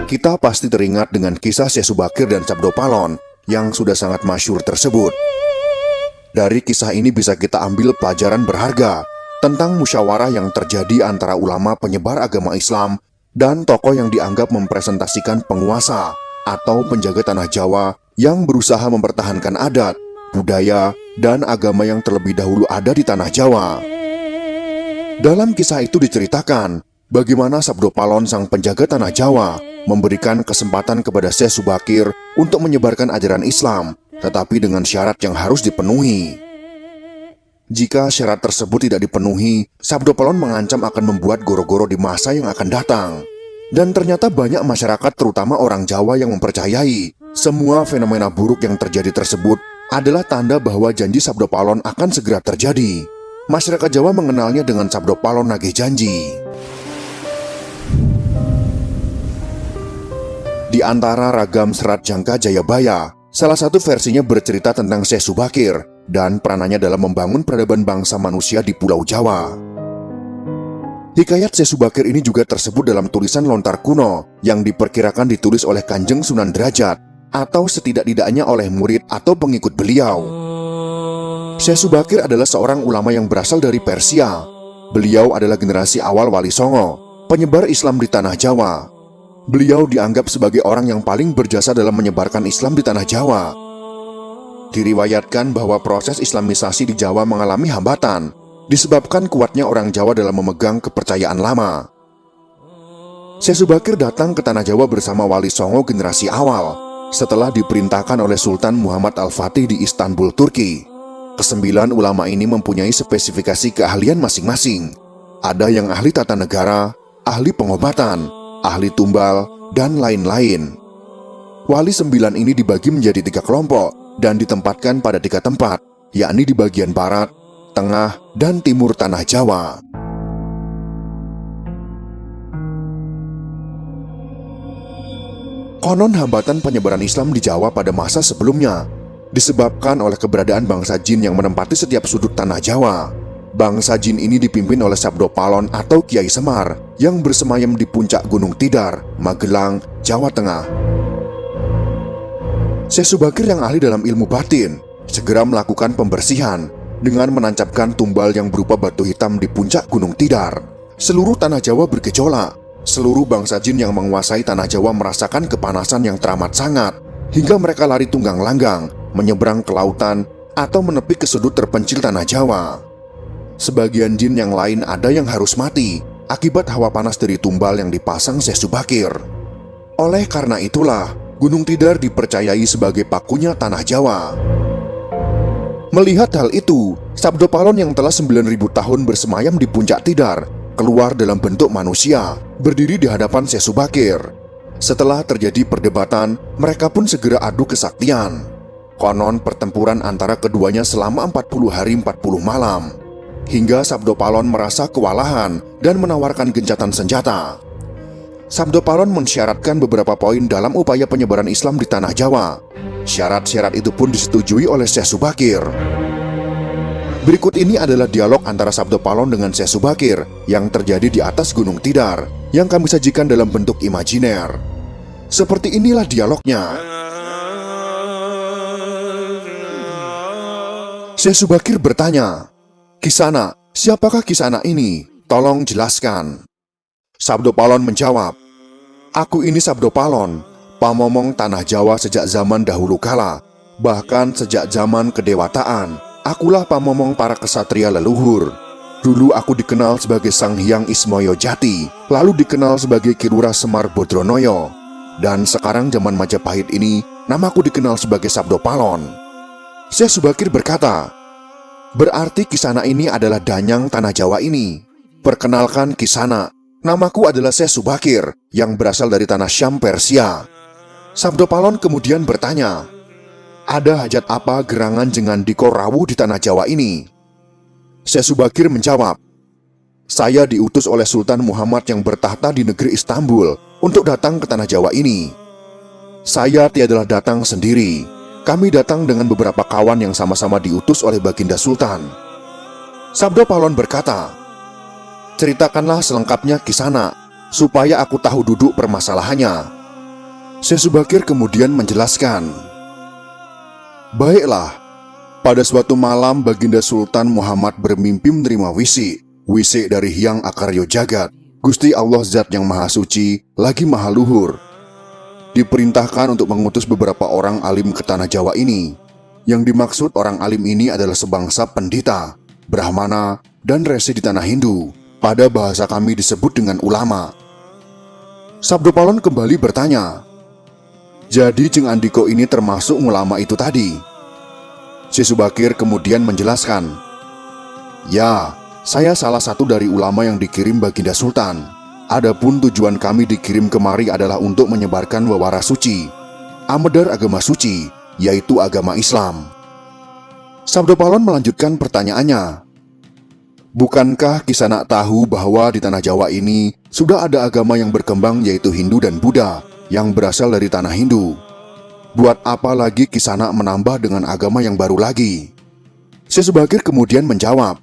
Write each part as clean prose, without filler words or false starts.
Kita pasti teringat dengan kisah Syekh Subakir dan Sabdo Palon yang sudah sangat masyhur tersebut. Dari kisah ini bisa kita ambil pelajaran berharga tentang musyawarah yang terjadi antara ulama penyebar agama Islam dan tokoh yang dianggap mempresentasikan penguasa atau penjaga tanah Jawa yang berusaha mempertahankan adat, budaya, dan agama yang terlebih dahulu ada di tanah Jawa. Dalam kisah itu diceritakan bagaimana Sabdo Palon sang penjaga tanah Jawa memberikan kesempatan kepada Syekh Subakir untuk menyebarkan ajaran Islam, tetapi dengan syarat yang harus dipenuhi. Jika syarat tersebut tidak dipenuhi, Sabdo Palon mengancam akan membuat goro-goro di masa yang akan datang. Dan ternyata banyak masyarakat, terutama orang Jawa, yang mempercayai semua fenomena buruk yang terjadi tersebut adalah tanda bahwa janji Sabdo Palon akan segera terjadi. Masyarakat Jawa mengenalnya dengan Sabdo Palon nagih janji. Di antara ragam serat Jangka Jayabaya, salah satu versinya bercerita tentang Syekh Subakir dan peranannya dalam membangun peradaban bangsa manusia di Pulau Jawa. Hikayat Syekh Subakir ini juga tersebut dalam tulisan lontar kuno yang diperkirakan ditulis oleh Kanjeng Sunan Derajat atau setidak-tidaknya oleh murid atau pengikut beliau. Syekh Subakir adalah seorang ulama yang berasal dari Persia. Beliau adalah generasi awal Wali Songo, penyebar Islam di tanah Jawa. Beliau dianggap sebagai orang yang paling berjasa dalam menyebarkan Islam di tanah Jawa. Diriwayatkan bahwa proses Islamisasi di Jawa mengalami hambatan disebabkan kuatnya orang Jawa dalam memegang kepercayaan lama. Syekh Subakir datang ke tanah Jawa bersama Wali Songo generasi awal setelah diperintahkan oleh Sultan Muhammad Al-Fatih di Istanbul, Turki. Kesembilan ulama ini mempunyai spesifikasi keahlian masing-masing. Ada yang ahli tata negara, ahli pengobatan, ahli tumbal, dan lain-lain. Wali 9 ini dibagi menjadi 3 kelompok dan ditempatkan pada 3 tempat, yakni di bagian barat, tengah, dan timur tanah Jawa. Konon hambatan penyebaran Islam di Jawa pada masa sebelumnya disebabkan oleh keberadaan bangsa jin yang menempati setiap sudut tanah Jawa. Bangsa jin ini dipimpin oleh Sabdo Palon atau Kiai Semar yang bersemayam di puncak Gunung Tidar, Magelang, Jawa Tengah. Syekh Subakir yang ahli dalam ilmu batin segera melakukan pembersihan dengan menancapkan tumbal yang berupa batu hitam di puncak Gunung Tidar. Seluruh tanah Jawa bergejolak. Seluruh bangsa jin yang menguasai tanah Jawa merasakan kepanasan yang teramat sangat, hingga mereka lari tunggang langgang, menyeberang ke lautan, atau menepi ke sudut terpencil tanah Jawa. Sebagian jin yang lain ada yang harus mati akibat hawa panas dari tumbal yang dipasang Syekh Subakir. Oleh karena itulah, Gunung Tidar dipercayai sebagai pakunya tanah Jawa. Melihat hal itu, Sabdo Palon yang telah 9.000 tahun bersemayam di puncak Tidar keluar dalam bentuk manusia, berdiri di hadapan Syekh Subakir. Setelah terjadi perdebatan, mereka pun segera adu kesaktian. Konon pertempuran antara keduanya selama 40 hari 40 malam, hingga Sabdo Palon merasa kewalahan dan menawarkan gencatan senjata. Sabdo Palon mensyaratkan beberapa poin dalam upaya penyebaran Islam di tanah Jawa. Syarat-syarat itu pun disetujui oleh Syekh Subakir. Berikut ini adalah dialog antara Sabdo Palon dengan Syekh Subakir yang terjadi di atas Gunung Tidar, yang kami sajikan dalam bentuk imajiner. Seperti inilah dialognya. Syekh Subakir bertanya, "Kisana, siapakah Kisana ini? Tolong jelaskan." Sabdo Palon menjawab, "Aku ini Sabdo Palon, pamomong tanah Jawa sejak zaman dahulu kala, bahkan sejak zaman kedewataan. Akulah pamomong para kesatria leluhur. Dulu aku dikenal sebagai Sang Hyang Ismoyo Jati, lalu dikenal sebagai Ki Lurah Semar Bodronoyo. Dan sekarang zaman Majapahit ini, namaku dikenal sebagai Sabdo Palon." Syekh Subakir berkata, "Berarti Kisana ini adalah danyang tanah Jawa ini. Perkenalkan Kisana, namaku adalah Syekh Subakir yang berasal dari tanah Syam, Persia." Sabdo Palon kemudian bertanya, "Ada hajat apa gerangan jengan diko rawuh di tanah Jawa ini?" Syekh Subakir menjawab, "Saya diutus oleh Sultan Muhammad yang bertahta di negeri Istanbul untuk datang ke tanah Jawa ini. Saya tiadalah datang sendiri. Kami datang dengan beberapa kawan yang sama-sama diutus oleh Baginda Sultan." Sabdo Palon berkata, "Ceritakanlah selengkapnya Kisana, supaya aku tahu duduk permasalahannya." Syekh Subakir kemudian menjelaskan, "Baiklah, pada suatu malam Baginda Sultan Muhammad bermimpi menerima wisik dari Hyang Akaryo Jagat, Gusti Allah Zat yang Maha Suci lagi Maha Luhur. Diperintahkan untuk mengutus beberapa orang alim ke tanah Jawa ini. Yang dimaksud orang alim ini adalah sebangsa pendeta, brahmana, dan resi di tanah Hindu. Pada bahasa kami disebut dengan ulama." Sabdo Palon kembali bertanya, "Jadi Jeng Andiko ini termasuk ulama itu tadi?" Syekh Subakir kemudian menjelaskan, "Ya, saya salah satu dari ulama yang dikirim Baginda Sultan. Adapun tujuan kami dikirim kemari adalah untuk menyebarkan wawara suci, amedar agama suci, yaitu agama Islam." Sabdo Palon melanjutkan pertanyaannya, "Bukankah Kisanak tahu bahwa di tanah Jawa ini sudah ada agama yang berkembang yaitu Hindu dan Buddha yang berasal dari tanah Hindu? Buat apa lagi Kisanak menambah dengan agama yang baru lagi?" Syekh Subakir kemudian menjawab,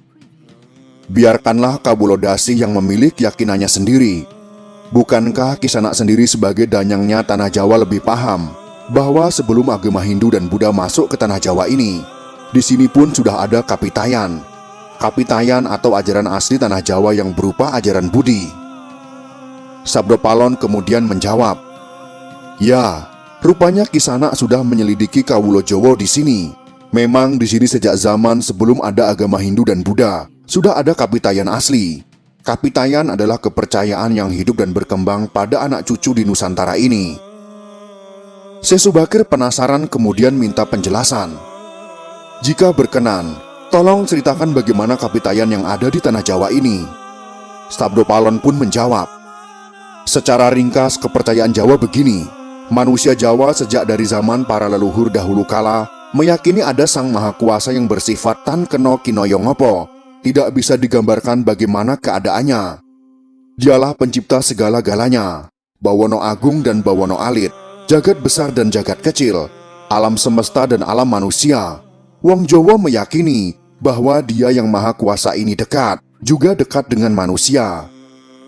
"Biarkanlah Kabulodasi yang memilih keyakinannya sendiri. Bukankah Kisanak sendiri sebagai danyangnya tanah Jawa lebih paham bahwa sebelum agama Hindu dan Buddha masuk ke tanah Jawa ini, di sini pun sudah ada Kapitayan. Kapitayan atau ajaran asli tanah Jawa yang berupa ajaran Budi." Sabdo Palon kemudian menjawab, "Ya, rupanya Kisanak sudah menyelidiki Kawulo Jowo di sini. Memang di sini sejak zaman sebelum ada agama Hindu dan Buddha sudah ada Kapitayan asli. Kapitayan adalah kepercayaan yang hidup dan berkembang pada anak cucu di Nusantara ini." Syekh Subakir penasaran kemudian minta penjelasan. "Jika berkenan, tolong ceritakan bagaimana Kapitayan yang ada di tanah Jawa ini." Sabdo Palon pun menjawab, "Secara ringkas kepercayaan Jawa begini. Manusia Jawa sejak dari zaman para leluhur dahulu kala meyakini ada Sang Maha Kuasa yang bersifat tan keno kinoyo ngopo, tidak bisa digambarkan bagaimana keadaannya. Dialah pencipta segala-galanya, Bawono Agung dan Bawono Alit, jagat besar dan jagat kecil, alam semesta dan alam manusia. Wong Jawa meyakini bahwa Dia yang Maha Kuasa ini dekat, juga dekat dengan manusia.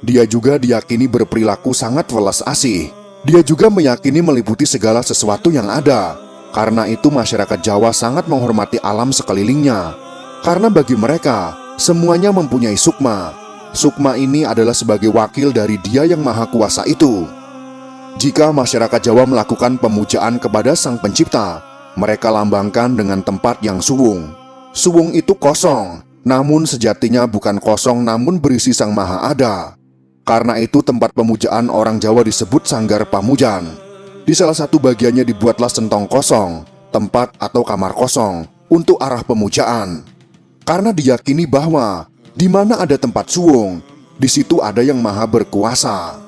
Dia juga diyakini berperilaku sangat welas asih. Dia juga meyakini meliputi segala sesuatu yang ada. Karena itu masyarakat Jawa sangat menghormati alam sekelilingnya. Karena bagi mereka, semuanya mempunyai sukma. Sukma ini adalah sebagai wakil dari Dia yang Maha Kuasa itu. Jika masyarakat Jawa melakukan pemujaan kepada Sang Pencipta, mereka lambangkan dengan tempat yang suwung. Suwung itu kosong, namun sejatinya bukan kosong namun berisi Sang Maha Ada. Karena itu tempat pemujaan orang Jawa disebut Sanggar Pamujan. Di salah satu bagiannya dibuatlah sentong kosong, tempat atau kamar kosong, untuk arah pemujaan. Karena diyakini bahwa di mana ada tempat suwung, di situ ada yang maha berkuasa."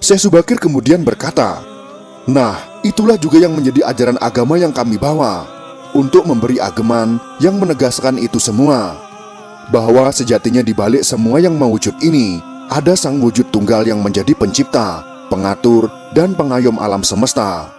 Syekh Subakir kemudian berkata, "Nah, itulah juga yang menjadi ajaran agama yang kami bawa, untuk memberi ageman yang menegaskan itu semua. Bahwa sejatinya di balik semua yang mewujud ini, ada Sang Wujud Tunggal yang menjadi pencipta, pengatur, dan pengayom alam semesta.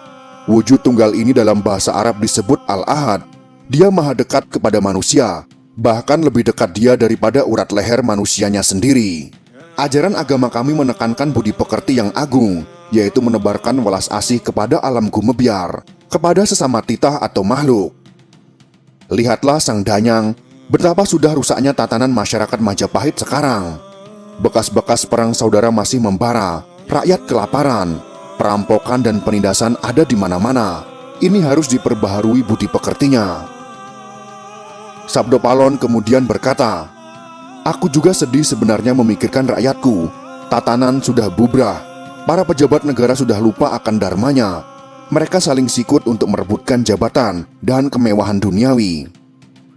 Wujud Tunggal ini dalam bahasa Arab disebut Al-Ahad. Dia maha dekat kepada manusia, bahkan lebih dekat Dia daripada urat leher manusianya sendiri. Ajaran agama kami menekankan budi pekerti yang agung, yaitu menebarkan welas asih kepada alam gumebyar, kepada sesama titah atau makhluk. Lihatlah Sang Danyang, betapa sudah rusaknya tatanan masyarakat Majapahit sekarang. Bekas-bekas perang saudara masih membara, rakyat kelaparan, perampokan dan penindasan ada di mana-mana. Ini harus diperbaharui budi pekertinya." Sabdo Palon kemudian berkata, "Aku juga sedih sebenarnya memikirkan rakyatku. Tatanan sudah bubrah, para pejabat negara sudah lupa akan dharmanya. Mereka saling sikut untuk merebutkan jabatan dan kemewahan duniawi.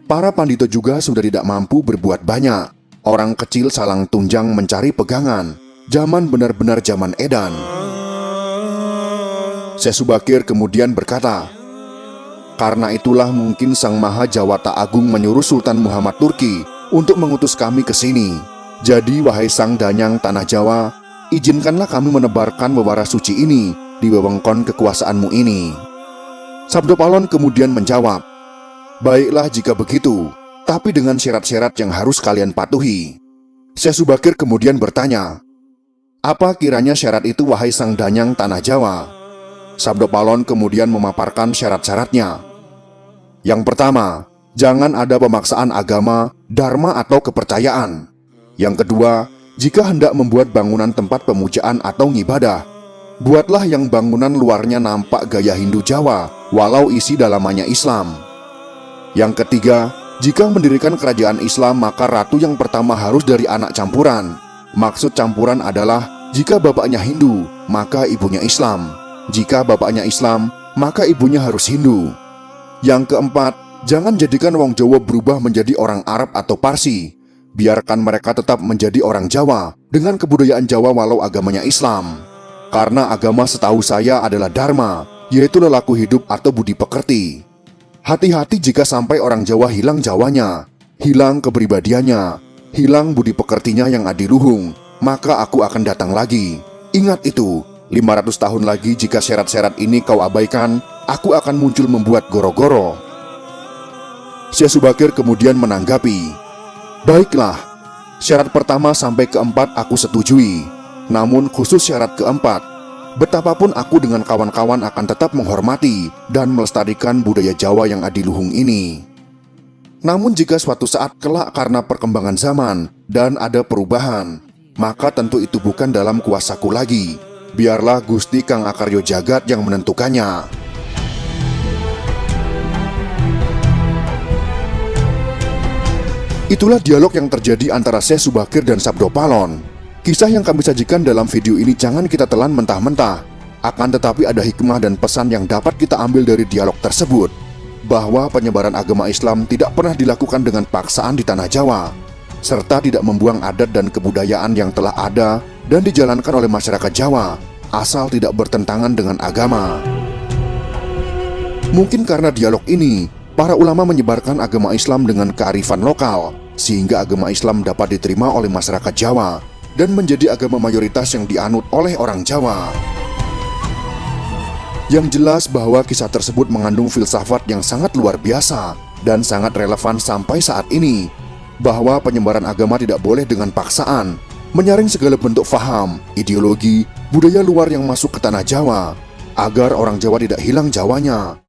Para pandito juga sudah tidak mampu berbuat banyak. Orang kecil salang tunjang mencari pegangan. Zaman benar-benar zaman edan." Syekh Subakir kemudian berkata, "Karena itulah mungkin Sang Maha Jawata Agung menyuruh Sultan Muhammad Turki untuk mengutus kami ke sini. Jadi wahai Sang Danyang Tanah Jawa, izinkanlah kami menebarkan wawara suci ini di wewengkon kekuasaanmu ini." Sabdo Palon kemudian menjawab, "Baiklah jika begitu, tapi dengan syarat-syarat yang harus kalian patuhi." Syekh Subakir kemudian bertanya, Apa kiranya syarat itu, wahai sang danyang tanah Jawa? Sabdo Palon kemudian memaparkan syarat-syaratnya. Yang pertama, jangan ada pemaksaan agama, dharma atau kepercayaan. Yang kedua, jika hendak membuat bangunan tempat pemujaan atau ngibadah, buatlah yang bangunan luarnya nampak gaya Hindu Jawa, walau isi dalamannya Islam. Yang ketiga, jika mendirikan kerajaan Islam, maka ratu yang pertama harus dari anak campuran. Maksud campuran adalah jika bapaknya Hindu, maka ibunya Islam. Jika bapaknya Islam, maka ibunya harus Hindu. Yang keempat, jangan jadikan wong Jawa berubah menjadi orang Arab atau Parsi. Biarkan mereka tetap menjadi orang Jawa dengan kebudayaan Jawa walau agamanya Islam. Karena agama setahu saya adalah dharma, yaitu lelaku hidup atau budi pekerti. Hati-hati jika sampai orang Jawa hilang Jawanya, hilang kepribadiannya, hilang budi pekertinya yang adiluhung, maka aku akan datang lagi. Ingat itu, 500 tahun lagi jika syarat-syarat ini kau abaikan, aku akan muncul membuat goro-goro. Syekh Subakir kemudian menanggapi, baiklah, syarat pertama sampai keempat aku setujui. Namun khusus syarat keempat, betapapun aku dengan kawan-kawan akan tetap menghormati dan melestarikan budaya Jawa yang adiluhung ini. Namun jika suatu saat kelak karena perkembangan zaman dan ada perubahan, maka tentu itu bukan dalam kuasaku lagi. Biarlah Gusti Kang Akaryo Jagat yang menentukannya. Itulah dialog yang terjadi antara Syekh Subakir dan Sabdo Palon. Kisah yang kami sajikan dalam video ini jangan kita telan mentah-mentah. Akan tetapi ada hikmah dan pesan yang dapat kita ambil dari dialog tersebut, bahwa penyebaran agama Islam tidak pernah dilakukan dengan paksaan di tanah Jawa, serta tidak membuang adat dan kebudayaan yang telah ada dan dijalankan oleh masyarakat Jawa, asal tidak bertentangan dengan agama. Mungkin karena dialog ini, para ulama menyebarkan agama Islam dengan kearifan lokal, sehingga agama Islam dapat diterima oleh masyarakat Jawa dan menjadi agama mayoritas yang dianut oleh orang Jawa. Yang jelas bahwa kisah tersebut mengandung filsafat yang sangat luar biasa dan sangat relevan sampai saat ini, bahwa penyebaran agama tidak boleh dengan paksaan, menyaring segala bentuk faham, ideologi, budaya luar yang masuk ke tanah Jawa, agar orang Jawa tidak hilang Jawanya,